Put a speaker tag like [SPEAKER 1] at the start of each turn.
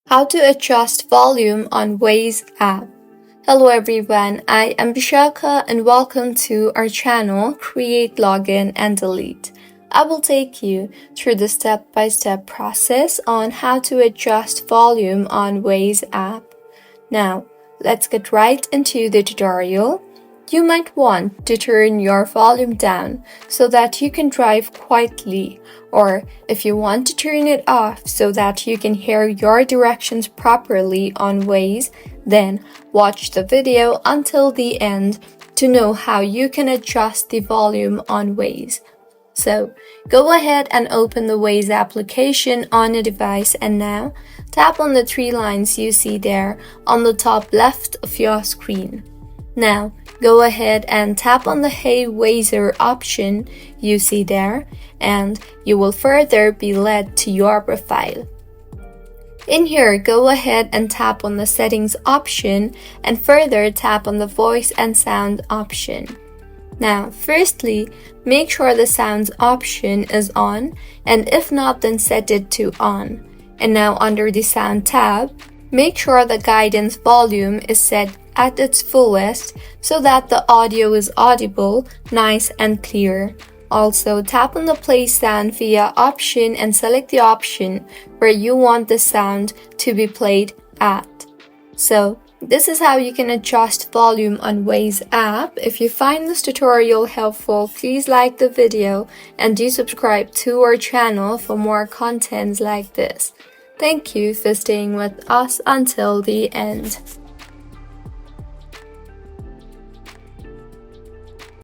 [SPEAKER 1] How to adjust volume on Waze app. Hello everyone, I am Bishaka and welcome to our channel Create, Login and Delete. I will take you through the step-by-step process on how to adjust volume on Waze app. Now, let's get right into the tutorial. You might want to turn your volume down so that you can drive quietly, or if you want to turn it off so that you can hear your directions properly on Waze, then watch the video until the end to know how you can adjust the volume on Waze. So, go ahead and open the Waze application on a device and now tap on the three lines you see there on the top left of your screen. Now, go ahead and tap on the Hey Wazer option you see there, and you will further be led to your profile. In here, go ahead and tap on the Settings option and further tap on the Voice and Sound option. Now, firstly, make sure the Sounds option is on, and if not, then set it to on. And now under the Sound tab, make sure the guidance volume is set at its fullest so that the audio is audible, nice and clear. Also, tap on the Play Sound via option and select the option where you want the sound to be played at. So, this is how you can adjust volume on Waze app. If you find this tutorial helpful, please like the video and do subscribe to our channel for more contents like this. Thank you for staying with us until the end.